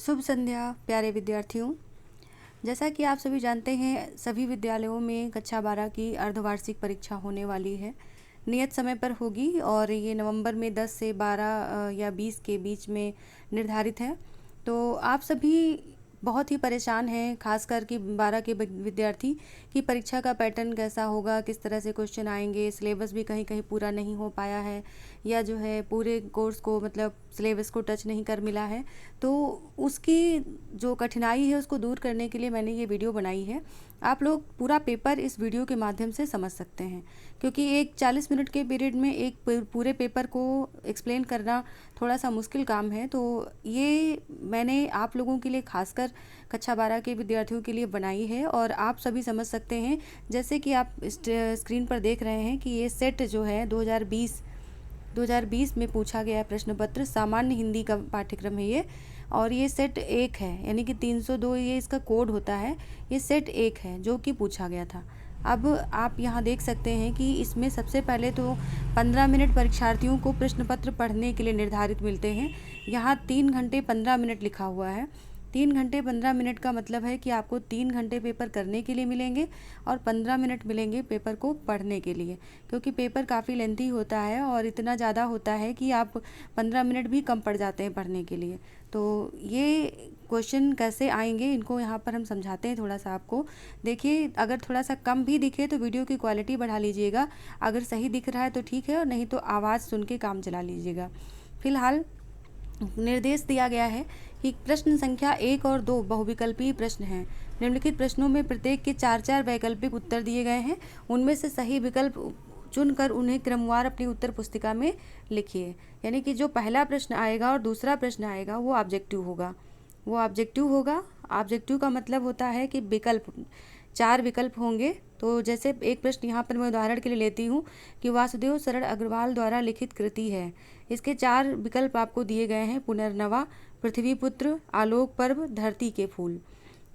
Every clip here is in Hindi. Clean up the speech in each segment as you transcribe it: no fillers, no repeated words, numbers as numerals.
शुभ संध्या प्यारे विद्यार्थियों। जैसा कि आप सभी जानते हैं, सभी विद्यालयों में कक्षा 12 की अर्धवार्षिक परीक्षा होने वाली है। नियत समय पर होगी और ये नवंबर में 10 से 12 या 20 के बीच में निर्धारित है। तो आप सभी बहुत ही परेशान हैं, खासकर कि 12 के विद्यार्थी कि परीक्षा का पैटर्न कैसा होगा, किस तरह से क्वेश्चन आएंगे। सिलेबस भी कहीं कहीं पूरा नहीं हो पाया है या जो है पूरे कोर्स को मतलब सिलेबस को टच नहीं कर मिला है। तो उसकी जो कठिनाई है उसको दूर करने के लिए मैंने ये वीडियो बनाई है। आप लोग पूरा पेपर इस वीडियो के माध्यम से समझ सकते हैं, क्योंकि एक 40 मिनट के पीरियड में एक पूरे पेपर को एक्सप्लेन करना थोड़ा सा मुश्किल काम है। तो ये मैंने आप लोगों के लिए, खासकर कक्षा 12 के विद्यार्थियों के लिए बनाई है और आप सभी समझ सकते हैं। जैसे कि आप स्क्रीन पर देख रहे हैं कि ये सेट जो है 2020 में पूछा गया प्रश्न पत्र, सामान्य हिंदी का पाठ्यक्रम है ये, और ये सेट 1 है, यानी कि 302 ये इसका कोड होता है। ये सेट 1 है जो कि पूछा गया था। अब आप यहाँ देख सकते हैं कि इसमें सबसे पहले तो 15 मिनट परीक्षार्थियों को प्रश्न पत्र पढ़ने के लिए निर्धारित मिलते हैं। यहाँ 3 घंटे 15 मिनट लिखा हुआ है। 3 घंटे 15 मिनट का मतलब है कि आपको 3 घंटे पेपर करने के लिए मिलेंगे और 15 मिनट मिलेंगे पेपर को पढ़ने के लिए, क्योंकि पेपर काफ़ी लेंथी होता है और इतना ज़्यादा होता है कि आप 15 मिनट भी कम पड़ जाते हैं पढ़ने के लिए। तो ये क्वेश्चन कैसे आएंगे, इनको यहाँ पर हम समझाते हैं थोड़ा सा आपको। देखिए, अगर थोड़ा सा कम भी दिखे तो वीडियो की क्वालिटी बढ़ा लीजिएगा। अगर सही दिख रहा है तो ठीक है, और नहीं तो आवाज़ सुन के काम चला लीजिएगा। फिलहाल निर्देश दिया गया है कि प्रश्न संख्या 1 और 2 बहुविकल्पीय प्रश्न हैं। निम्नलिखित प्रश्नों में प्रत्येक के 4-4 वैकल्पिक उत्तर दिए गए हैं। उनमें से सही विकल्प चुनकर उन्हें क्रमवार अपनी उत्तर पुस्तिका में लिखिए। यानी कि जो पहला प्रश्न आएगा और दूसरा प्रश्न आएगा वो ऑब्जेक्टिव होगा। ऑब्जेक्टिव का मतलब होता है कि विकल्प, 4 विकल्प होंगे। तो जैसे एक प्रश्न यहाँ पर मैं उदाहरण के लिए लेती हूँ कि वासुदेव शरण अग्रवाल द्वारा लिखित कृति है। इसके 4 विकल्प आपको दिए गए हैं: पुनर्नवा, पृथ्वीपुत्र, आलोक पर्व, धरती के फूल।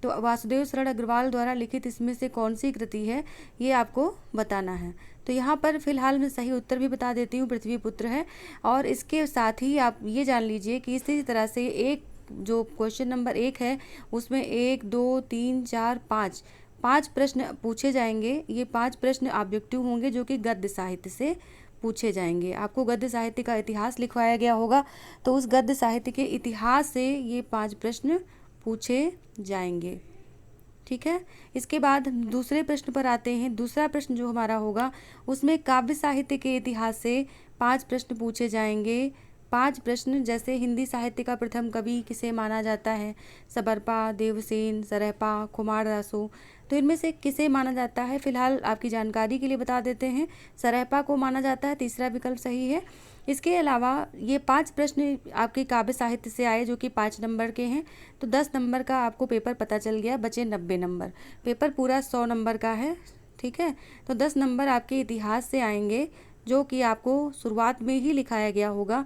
तो वासुदेव शरण अग्रवाल द्वारा लिखित इसमें से कौन सी कृति है, ये आपको बताना है। तो यहाँ पर फिलहाल मैं सही उत्तर भी बता देती हूँ, पृथ्वीपुत्र है। और इसके साथ ही आप ये जान लीजिए कि इसी तरह से एक जो क्वेश्चन नंबर 1 है उसमें 1, 2, 3, 4, 5 प्रश्न पूछे जाएंगे। ये 5 प्रश्न ऑब्जेक्टिव होंगे जो कि गद्य साहित्य से पूछे जाएंगे। आपको गद्य साहित्य का इतिहास लिखवाया गया होगा, तो उस गद्य साहित्य के इतिहास से ये 5 प्रश्न पूछे जाएंगे। ठीक है। इसके बाद दूसरे प्रश्न पर आते हैं। दूसरा प्रश्न जो हमारा होगा उसमें काव्य साहित्य के इतिहास से 5 प्रश्न पूछे जाएंगे। 5 प्रश्न, जैसे हिंदी साहित्य का प्रथम कवि किसे माना जाता है, सबरपा, देवसेन, सरहपा, कुमारदासु। तो इनमें से किसे माना जाता है, फिलहाल आपकी जानकारी के लिए बता देते हैं, सरहपा को माना जाता है, तीसरा विकल्प सही है। इसके अलावा ये 5 प्रश्न आपके काव्य साहित्य से आए जो कि 5 नंबर के हैं। तो 10 नंबर का आपको पेपर पता चल गया, बचे 90 नंबर। पेपर पूरा 100 नंबर का है। ठीक है। तो 10 नंबर आपके इतिहास से आएंगे जो कि आपको शुरुआत में ही लिखाया गया होगा।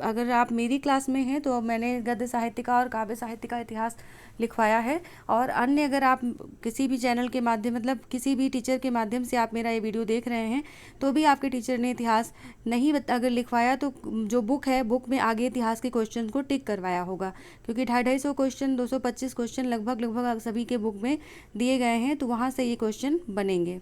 अगर आप मेरी क्लास में हैं तो मैंने गद्य साहित्य का और काव्य साहित्य का इतिहास लिखवाया है। और अन्य अगर आप किसी भी चैनल के माध्यम, मतलब किसी भी टीचर के माध्यम से आप मेरा ये वीडियो देख रहे हैं, तो भी आपके टीचर ने इतिहास नहीं अगर लिखवाया तो जो बुक है, बुक में आगे इतिहास के क्वेश्चन को टिक करवाया होगा, क्योंकि 250 क्वेश्चन, 225 क्वेश्चन लगभग सभी के बुक में दिए गए हैं। तो वहाँ से ये क्वेश्चन बनेंगे।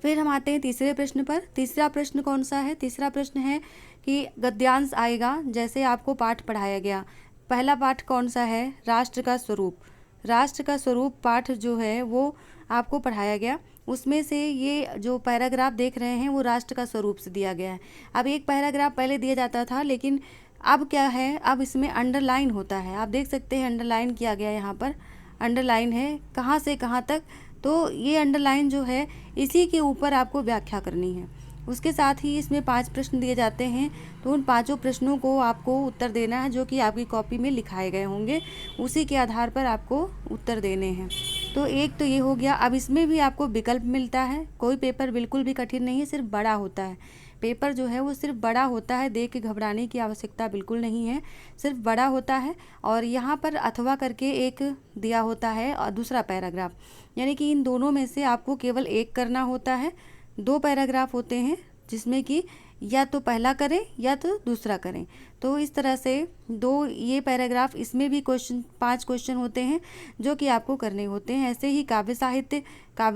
फिर हम आते हैं तीसरे प्रश्न पर। तीसरा प्रश्न कौन सा है? तीसरा प्रश्न है कि गद्यांश आएगा जैसे आपको पाठ पढ़ाया गया। पहला पाठ कौन सा है? राष्ट्र का स्वरूप। राष्ट्र का स्वरूप पाठ जो है वो आपको पढ़ाया गया। उसमें से ये जो पैराग्राफ देख रहे हैं वो राष्ट्र का स्वरूप से दिया गया है। अब एक पैराग्राफ पहले दिया जाता था, लेकिन अब क्या है, अब इसमें अंडरलाइन होता है। आप देख सकते हैं अंडरलाइन किया गया, यहाँ पर अंडरलाइन है कहाँ से कहाँ तक। तो ये अंडरलाइन जो है इसी के ऊपर आपको व्याख्या करनी है। उसके साथ ही इसमें 5 प्रश्न दिए जाते हैं। तो उन 5 प्रश्नों को आपको उत्तर देना है जो कि आपकी कॉपी में लिखाए गए होंगे, उसी के आधार पर आपको उत्तर देने हैं। तो एक तो ये हो गया। अब इसमें भी आपको विकल्प मिलता है। कोई पेपर बिल्कुल भी कठिन नहीं है, सिर्फ बड़ा होता है। पेपर जो है वो सिर्फ बड़ा होता है, देख के घबराने की आवश्यकता बिल्कुल नहीं है, सिर्फ बड़ा होता है। और यहाँ पर अथवा करके एक दिया होता है और दूसरा पैराग्राफ, यानी कि इन दोनों में से आपको केवल एक करना होता है। 2 पैराग्राफ होते हैं जिसमें कि या तो पहला करें या तो दूसरा करें। तो इस तरह से दो ये पैराग्राफ, इसमें भी क्वेश्चन 5 क्वेश्चन होते हैं जो कि आपको करने होते हैं। ऐसे ही काव्य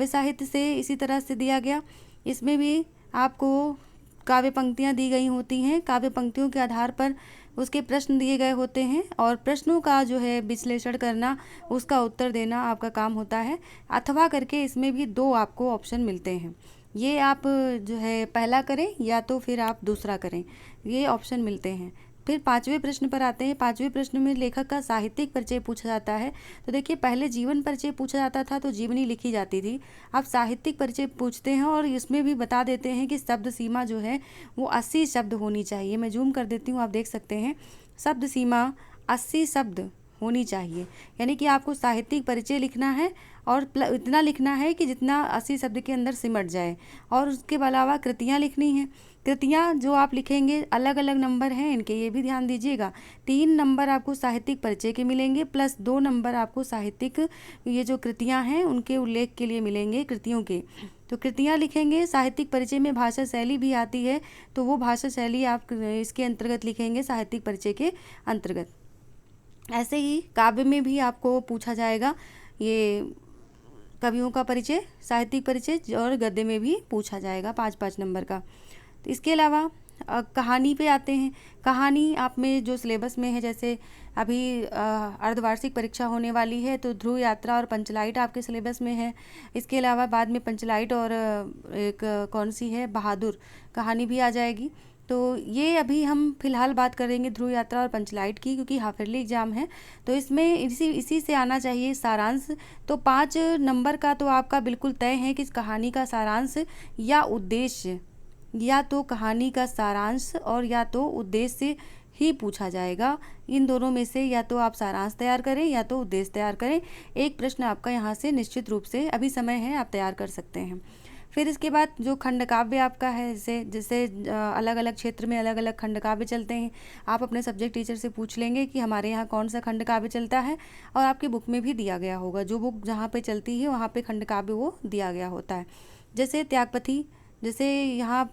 साहित्य से इसी तरह से दिया गया, इसमें भी आपको काव्य पंक्तियाँ दी गई होती हैं। काव्य पंक्तियों के आधार पर उसके प्रश्न दिए गए होते हैं और प्रश्नों का जो है विश्लेषण करना, उसका उत्तर देना आपका काम होता है। अथवा करके इसमें भी 2 आपको ऑप्शन मिलते हैं, ये आप जो है पहला करें या तो फिर आप दूसरा करें, ये ऑप्शन मिलते हैं। फिर 5वें प्रश्न पर आते हैं। 5वें प्रश्न में लेखक का साहित्यिक परिचय पूछा जाता है। तो देखिए, पहले जीवन परिचय पूछा जाता था तो जीवनी लिखी जाती थी, अब साहित्यिक परिचय पूछते हैं और इसमें भी बता देते हैं कि शब्द सीमा जो है वो 80 शब्द होनी चाहिए। मैं जूम कर देती हूँ, आप देख सकते हैं, शब्द सीमा 80 शब्द होनी चाहिए। यानी कि आपको साहित्यिक परिचय लिखना है और इतना लिखना है कि जितना 80 शब्द के अंदर सिमट जाए। और उसके अलावा कृतियाँ लिखनी हैं। कृतियाँ जो आप लिखेंगे, अलग अलग नंबर हैं इनके, ये भी ध्यान दीजिएगा। 3 नंबर आपको साहित्यिक परिचय के मिलेंगे प्लस 2 नंबर आपको साहित्यिक ये जो कृतियाँ हैं उनके उल्लेख के लिए मिलेंगे, कृतियों के। तो कृतियाँ लिखेंगे। साहित्यिक परिचय में भाषा शैली भी आती है, तो वो भाषा शैली आप इसके अंतर्गत लिखेंगे, साहित्यिक परिचय के अंतर्गत। ऐसे ही काव्य में भी आपको पूछा जाएगा ये कवियों का परिचय, साहित्यिक परिचय, और गद्य में भी पूछा जाएगा 5-5 नंबर का। तो इसके अलावा कहानी पे आते हैं। कहानी आप में जो सिलेबस में है, जैसे अभी अर्धवार्षिक परीक्षा होने वाली है तो ध्रुव यात्रा और पंचलाइट आपके सिलेबस में है। इसके अलावा बाद में पंचलाइट और एक कौन सी है, बहादुर कहानी भी आ जाएगी। तो ये अभी हम फिलहाल बात करेंगे ध्रुव यात्रा और पंचलाइट की, क्योंकि हाफ ईयरली एग्जाम है तो इसमें इसी से आना चाहिए सारांश। तो 5 नंबर का तो आपका बिल्कुल तय है कि इस कहानी का सारांश या उद्देश्य, या तो कहानी का सारांश और या तो उद्देश्य ही पूछा जाएगा। इन दोनों में से या तो आप सारांश तैयार करें या तो उद्देश्य तैयार करें। एक प्रश्न आपका यहाँ से निश्चित रूप से, अभी समय है, आप तैयार कर सकते हैं। फिर इसके बाद जो खंड काव्य आपका है, जैसे अलग अलग क्षेत्र में अलग अलग खंड काव्य चलते हैं। आप अपने सब्जेक्ट टीचर से पूछ लेंगे कि हमारे यहाँ कौन सा खंड काव्य चलता है, और आपकी बुक में भी दिया गया होगा। जो बुक जहाँ पे चलती है वहाँ पे खंड काव्य वो दिया गया होता है। जैसे त्यागपथी, जैसे यहाँ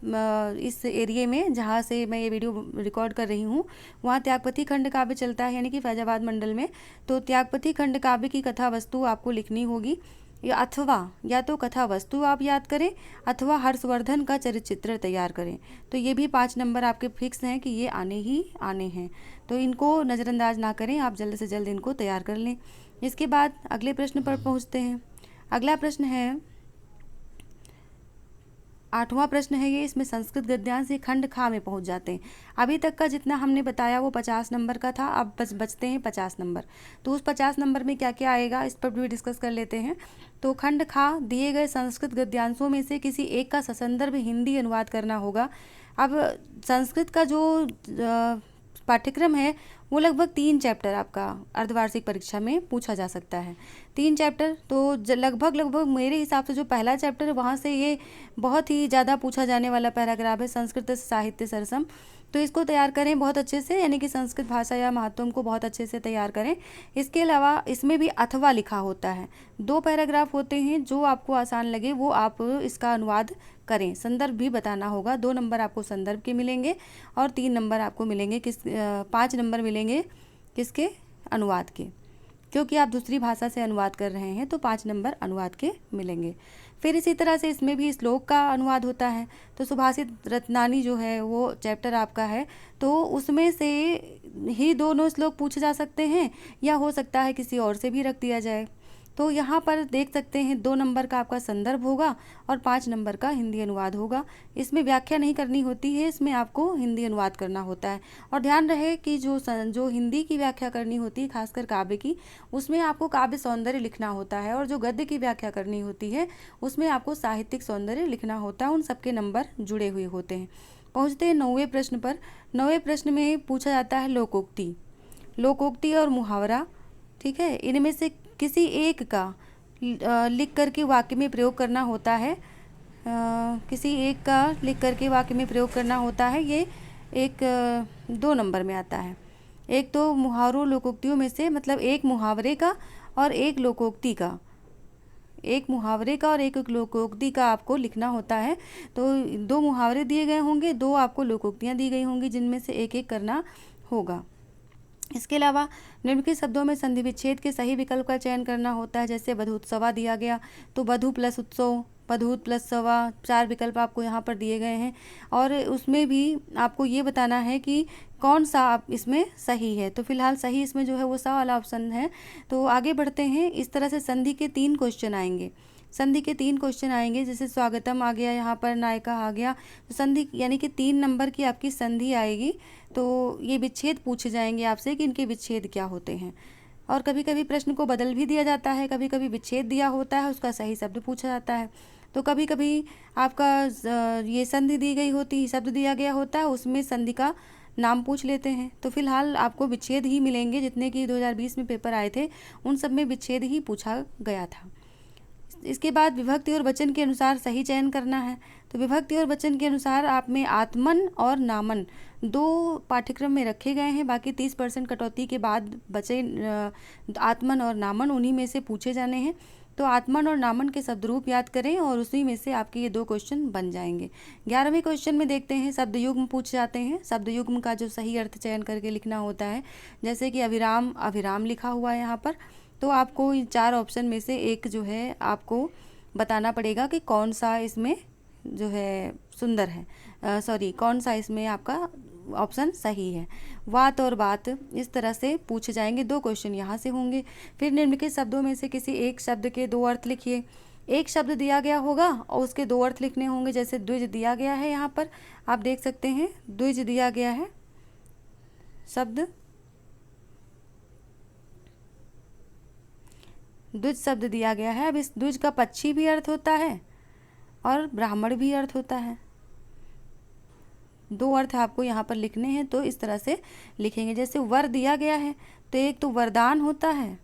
इस एरिए में जहाँ से मैं ये वीडियो रिकॉर्ड कर रही हूँ, वहाँ त्यागपथी खंड काव्य चलता है, यानी कि फैजाबाद मंडल में। तो त्यागपथी खंड काव्य की कथा वस्तु आपको लिखनी होगी, अथवा या तो कथा वस्तु आप याद करें अथवा हर्षवर्धन का चरित्र चित्र तैयार करें। तो ये भी 5 नंबर आपके फिक्स हैं कि ये आने ही आने हैं, तो इनको नज़रअंदाज ना करें, आप जल्द से जल्द इनको तैयार कर लें। इसके बाद अगले प्रश्न पर पहुँचते हैं। अगला प्रश्न है 8वां प्रश्न है ये, इसमें संस्कृत गद्यांश से खंड खा में पहुंच जाते हैं। अभी तक का जितना हमने बताया वो 50 नंबर का था, अब बस बचते हैं 50 नंबर। तो उस 50 नंबर में क्या क्या आएगा इस पर भी डिस्कस कर लेते हैं। तो खंड खा, दिए गए संस्कृत गद्यांशों में से किसी एक का ससंदर्भ हिंदी अनुवाद करना होगा। अब संस्कृत का जो पाठ्यक्रम है वो लगभग 3 चैप्टर आपका अर्धवार्षिक परीक्षा में पूछा जा सकता है। 3 चैप्टर, तो लगभग मेरे हिसाब से जो पहला चैप्टर है वहाँ से ये बहुत ही ज़्यादा पूछा जाने वाला पैराग्राफ है, संस्कृत साहित्य सरसम। तो इसको तैयार करें बहुत अच्छे से, यानी कि संस्कृत भाषा या महत्वम को बहुत अच्छे से तैयार करें। इसके अलावा इसमें भी अथवा लिखा होता है। 2 पैराग्राफ होते हैं, जो आपको आसान लगे वो आप इसका अनुवाद करें। संदर्भ भी बताना होगा। 2 नंबर आपको संदर्भ के मिलेंगे और 3 नंबर आपको मिलेंगे 5 नंबर मिलेंगे किसके, अनुवाद के, क्योंकि आप दूसरी भाषा से अनुवाद कर रहे हैं तो 5 नंबर अनुवाद के मिलेंगे। फिर इसी तरह से इसमें भी श्लोक का अनुवाद होता है। तो सुभाषित रत्नानी जो है वो चैप्टर आपका है, तो उसमें से ही दोनों श्लोक पूछे जा सकते हैं, या हो सकता है किसी और से भी रख दिया जाए। तो यहाँ पर देख सकते हैं 2 नंबर का आपका संदर्भ होगा और 5 नंबर का हिंदी अनुवाद होगा। इसमें व्याख्या नहीं करनी होती है, इसमें आपको हिंदी अनुवाद करना होता है। और ध्यान रहे कि जो हिंदी की व्याख्या करनी होती है, खासकर काव्य की, उसमें आपको काव्य सौंदर्य लिखना होता है, और जो गद्य की व्याख्या करनी होती है उसमें आपको साहित्यिक सौंदर्य लिखना होता है। उन सबके नंबर जुड़े हुए होते हैं। पहुँचते हैं 9वें प्रश्न पर। 9वें प्रश्न में पूछा जाता है लोकोक्ति और मुहावरा। ठीक है, इनमें से किसी एक का लिख करके वाक्य में प्रयोग करना होता है। किसी एक का लिख करके वाक्य में प्रयोग करना होता है। ये एक 2 नंबर में आता है। एक तो मुहावरों लोकोक्तियों में से, मतलब एक मुहावरे का और एक लोकोक्ति का, एक मुहावरे का और एक लोकोक्ति का आपको लिखना होता है। तो 2 मुहावरे दिए गए होंगे, 2 आपको लोकोक्तियाँ दी गई होंगी, जिनमें से एक एक करना होगा। इसके अलावा निम्नलिखित शब्दों में संधि विच्छेद के सही विकल्प का चयन करना होता है। जैसे बधूत्सवा दिया गया तो बधू प्लस उत्सव, बधूत प्लस सवा, 4 विकल्प आपको यहाँ पर दिए गए हैं और उसमें भी आपको ये बताना है कि कौन सा आप इसमें सही है। तो फिलहाल सही इसमें जो है वो सा वाला ऑप्शन है। तो आगे बढ़ते हैं। इस तरह से संधि के 3 क्वेश्चन आएंगे। संधि के 3 क्वेश्चन आएंगे, जैसे स्वागतम आ गया, यहाँ पर नायका आ गया। तो संधि यानी कि 3 नंबर की आपकी संधि आएगी। तो ये विच्छेद पूछे जाएंगे आपसे कि इनके विच्छेद क्या होते हैं। और कभी कभी प्रश्न को बदल भी दिया जाता है, कभी कभी विच्छेद दिया होता है, उसका सही शब्द पूछा जाता है। तो कभी कभी आपका ये संधि दी गई होती, शब्द दिया गया होता है, उसमें संधि का नाम पूछ लेते हैं। तो फिलहाल आपको विच्छेद ही मिलेंगे, जितने कि 2020 में पेपर आए थे उन सब में विच्छेद ही पूछा गया था। इसके बाद विभक्ति और वचन के अनुसार सही चयन करना है। तो विभक्ति और वचन के अनुसार आप में आत्मन और नामन 2 पाठ्यक्रम में रखे गए हैं। बाकी 30% कटौती के बाद बचे आत्मन और नामन, उन्हीं में से पूछे जाने हैं। तो आत्मन और नामन के शब्द रूप याद करें और उसी में से आपके ये 2 क्वेश्चन बन जाएंगे। 11वें क्वेश्चन में देखते हैं, शब्द युग्म पूछ जाते हैं। शब्द युग्म का जो सही अर्थ चयन करके लिखना होता है, जैसे कि अभिराम, अभिराम लिखा हुआ है यहाँ पर। तो आपको इन 4 ऑप्शन में से एक जो है आपको बताना पड़ेगा कि कौन सा इसमें जो है सुंदर है, कौन सा इसमें आपका ऑप्शन सही है। वात और बात इस तरह से पूछे जाएंगे। 2 क्वेश्चन यहाँ से होंगे। फिर निम्नलिखित शब्दों में से किसी एक शब्द के 2 अर्थ लिखिए। एक शब्द दिया गया होगा और उसके 2 अर्थ लिखने होंगे। जैसे द्विज दिया गया है, यहाँ पर आप देख सकते हैं द्विज दिया गया है शब्द, द्विज शब्द दिया गया है। अब इस द्विज का पक्षी भी अर्थ होता है और ब्राह्मण भी अर्थ होता है। 2 अर्थ आपको यहाँ पर लिखने हैं, तो इस तरह से लिखेंगे। जैसे वर दिया गया है तो एक तो वरदान होता है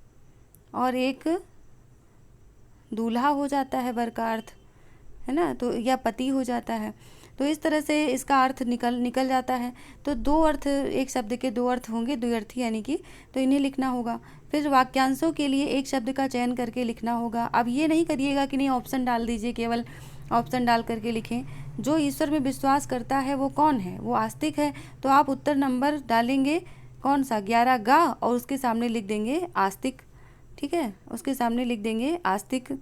और एक दूल्हा हो जाता है, वर का अर्थ है ना, तो या पति हो जाता है। तो इस तरह से इसका अर्थ निकल जाता है। तो 2 अर्थ, एक शब्द के 2 अर्थ होंगे, द्व्यर्थी यानी कि, तो इन्हें लिखना होगा। फिर वाक्यांशों के लिए एक शब्द का चयन करके लिखना होगा। अब ये नहीं करिएगा कि नहीं ऑप्शन डाल दीजिए, केवल ऑप्शन डाल करके लिखें। जो ईश्वर में विश्वास करता है वो कौन है? वो आस्तिक है। तो आप उत्तर नंबर डालेंगे कौन सा, 11 गा, और उसके सामने लिख देंगे आस्तिक। ठीक है, उसके सामने लिख देंगे आस्तिक।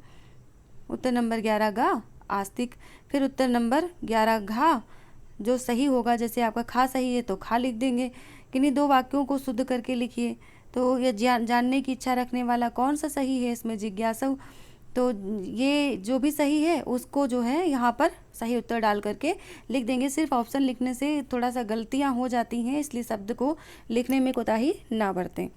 उत्तर नंबर 11 गा, आस्तिक। फिर उत्तर नंबर 11 घा, जो सही होगा, जैसे आपका खा सही है तो खा लिख देंगे। किन्हीं 2 वाक्यों को शुद्ध करके लिखिए। तो ये जानने की इच्छा रखने वाला कौन सा सही है, इसमें जिज्ञासु। तो ये जो भी सही है उसको जो है यहाँ पर सही उत्तर डाल करके लिख देंगे। सिर्फ ऑप्शन लिखने से थोड़ा सा गलतियाँ हो जाती हैं, इसलिए शब्द को लिखने में कोताही ना बरतें।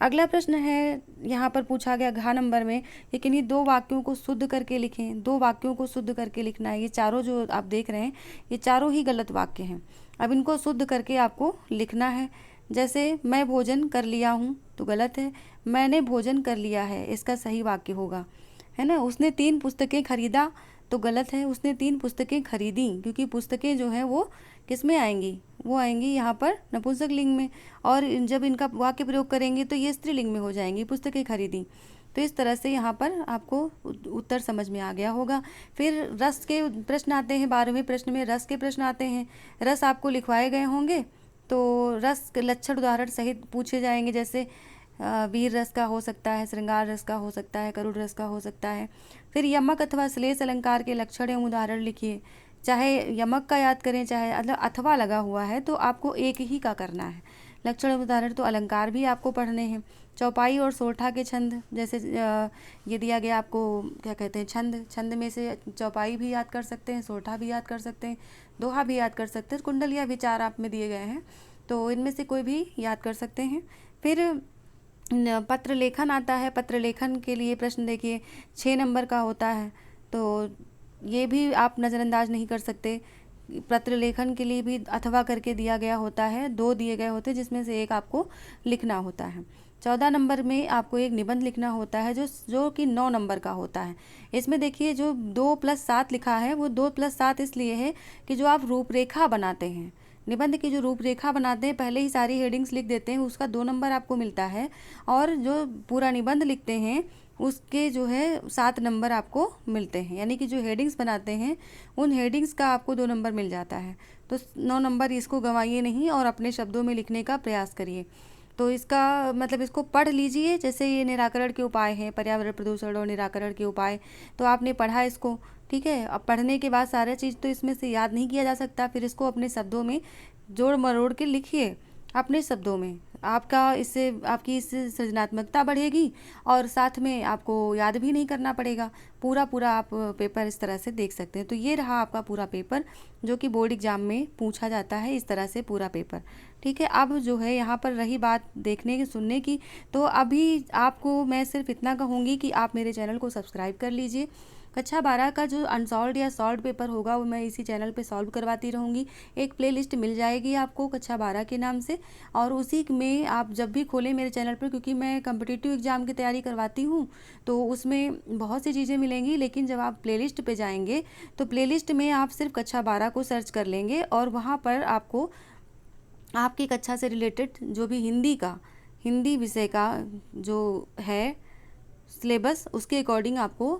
अगला प्रश्न है, यहाँ पर पूछा गया घ नंबर में कि किन्हीं 2 वाक्यों को शुद्ध करके लिखें। 2 वाक्यों को शुद्ध करके लिखना है। ये चारों जो आप देख रहे हैं ये चारों ही गलत वाक्य हैं। अब इनको शुद्ध करके आपको लिखना है। जैसे मैं भोजन कर लिया हूँ तो गलत है, मैंने भोजन कर लिया है इसका सही वाक्य होगा, है ना। उसने 3 पुस्तकें खरीदा तो गलत है, उसने 3 पुस्तकें खरीदी, क्योंकि पुस्तकें जो हैं वो किस में आएंगी, वो आएंगी यहाँ पर नपुंसक लिंग में, और जब इनका वाक्य प्रयोग करेंगे तो ये स्त्रीलिंग में हो जाएंगी, पुस्तकें खरीदी। तो इस तरह से यहाँ पर आपको उत्तर समझ में आ गया होगा। फिर रस के प्रश्न आते हैं। 12वें प्रश्न में रस के प्रश्न आते हैं। रस आपको लिखवाए गए होंगे, तो रस के लक्षण उदाहरण सहित पूछे जाएंगे। जैसे वीर रस का हो सकता है, श्रृंगार रस का हो सकता है, करुण रस का हो सकता है। फिर यमक अथवा श्लेष अलंकार के लक्षण एवं उदाहरण लिखिए। चाहे यमक का याद करें, चाहे मतलब अथवा लगा हुआ है तो आपको एक ही का करना है। लक्षण उदाहरण तो अलंकार भी आपको पढ़ने हैं। चौपाई और सोरठा के छंद, जैसे ये दिया गया आपको क्या कहते हैं, छंद में से चौपाई भी याद कर सकते हैं, सोरठा भी याद कर सकते हैं, दोहा भी याद कर सकते हैं, कुंडल या विचार आप में दिए गए हैं, तो इनमें से कोई भी याद कर सकते हैं। फिर पत्र लेखन आता है। पत्र लेखन के लिए प्रश्न देखिए 6 नंबर का होता है, तो ये भी आप नज़रअंदाज नहीं कर सकते। पत्र लेखन के लिए भी अथवा करके दिया गया होता है, 2 दिए गए होते हैं जिसमें से एक आपको लिखना होता है। 14 नंबर में आपको एक निबंध लिखना होता है जो कि 9 नंबर का होता है। इसमें देखिए जो 2+7 लिखा है वो 2+7 इसलिए है कि जो आप रूपरेखा बनाते हैं, निबंध की जो रूपरेखा बनाते हैं, पहले ही सारी हेडिंग्स लिख देते हैं, उसका 2 नंबर आपको मिलता है। और जो पूरा निबंध लिखते हैं उसके जो है 7 नंबर आपको मिलते हैं, यानी कि जो हेडिंग्स बनाते हैं उन हेडिंग्स का आपको 2 नंबर मिल जाता है। तो 9 नंबर इसको गंवाइए नहीं और अपने शब्दों में लिखने का प्रयास करिए। तो इसका मतलब इसको पढ़ लीजिए, जैसे ये निराकरण के उपाय हैं, पर्यावरण प्रदूषण और निराकरण के उपाय, तो आपने पढ़ा इसको, ठीक है। अब पढ़ने के बाद सारा चीज़ तो इसमें से याद नहीं किया जा सकता, फिर इसको अपने शब्दों में जोड़ मरोड़ के लिखिए अपने शब्दों में। आपका इससे आपकी इससे सृजनात्मकता बढ़ेगी और साथ में आपको याद भी नहीं करना पड़ेगा। पूरा पूरा आप पेपर इस तरह से देख सकते हैं। तो ये रहा आपका पूरा पेपर जो कि बोर्ड एग्जाम में पूछा जाता है, इस तरह से पूरा पेपर, ठीक है। अब जो है यहाँ पर रही बात देखने की सुनने की, तो अभी आपको मैं सिर्फ इतना कहूँगी कि आप मेरे चैनल को सब्सक्राइब कर लीजिए। कक्षा 12 का जो अनसॉल्व्ड या सॉल्व्ड पेपर होगा वो मैं इसी चैनल पे सॉल्व करवाती रहूँगी। एक प्लेलिस्ट मिल जाएगी आपको कक्षा 12 के नाम से, और उसी में आप जब भी खोलें मेरे चैनल पर, क्योंकि मैं कम्पिटिटिव एग्जाम की तैयारी करवाती हूँ तो उसमें बहुत सी चीज़ें मिलेंगी, लेकिन जब आप प्लेलिस्ट पे जाएंगे तो प्लेलिस्ट में आप सिर्फ कक्षा 12 को सर्च कर लेंगे और वहाँ पर आपको आपकी कक्षा से रिलेटेड जो भी हिंदी विषय का जो है सिलेबस, उसके अकॉर्डिंग आपको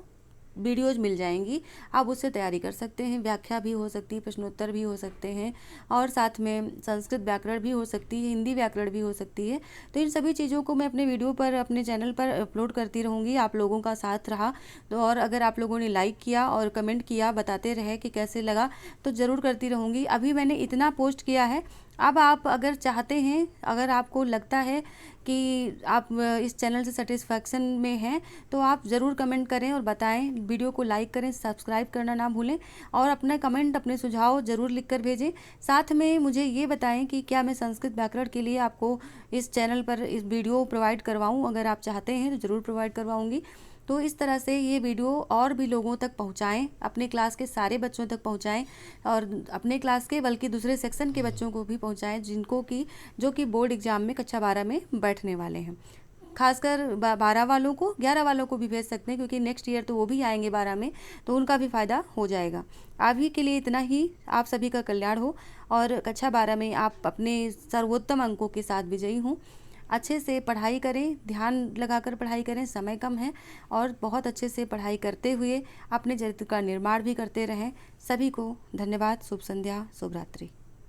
वीडियोज़ मिल जाएंगी। आप उससे तैयारी कर सकते हैं, व्याख्या भी हो सकती है, प्रश्नोत्तर भी हो सकते हैं, और साथ में संस्कृत व्याकरण भी हो सकती है, हिंदी व्याकरण भी हो सकती है। तो इन सभी चीज़ों को मैं अपने वीडियो पर अपने चैनल पर अपलोड करती रहूँगी। आप लोगों का साथ रहा तो, और अगर आप लोगों ने लाइक किया और कमेंट किया, बताते रहे कि कैसे लगा, तो ज़रूर करती रहूँगी। अभी मैंने इतना पोस्ट किया है। अब आप अगर चाहते हैं, अगर आपको लगता है कि आप इस चैनल से सेटिस्फैक्शन में हैं, तो आप ज़रूर कमेंट करें और बताएं, वीडियो को लाइक करें, सब्सक्राइब करना ना भूलें, और अपना कमेंट, अपने सुझाव ज़रूर लिख कर भेजें। साथ में मुझे ये बताएं कि क्या मैं संस्कृत व्याकरण के लिए आपको इस चैनल पर इस वीडियो प्रोवाइड करवाऊँ। अगर आप चाहते हैं तो ज़रूर प्रोवाइड करवाऊँगी। तो इस तरह से ये वीडियो और भी लोगों तक पहुंचाएं, अपने क्लास के सारे बच्चों तक पहुंचाएं, और अपने क्लास के बल्कि दूसरे सेक्शन के बच्चों को भी पहुंचाएं जिनको कि जो कि बोर्ड एग्जाम में कक्षा 12 में बैठने वाले हैं। खासकर 12 वालों को, 11 वालों को भी भेज सकते हैं, क्योंकि नेक्स्ट ईयर तो वो भी आएंगे 12 में, तो उनका भी फ़ायदा हो जाएगा। अभी के लिए इतना ही। आप सभी का कल्याण हो और कक्षा 12 में आप अपने सर्वोत्तम अंकों के साथ विजयी हों। अच्छे से पढ़ाई करें, ध्यान लगाकर पढ़ाई करें, समय कम है, और बहुत अच्छे से पढ़ाई करते हुए अपने चरित्र का निर्माण भी करते रहें। सभी को धन्यवाद। शुभ संध्या, शुभ रात्रि।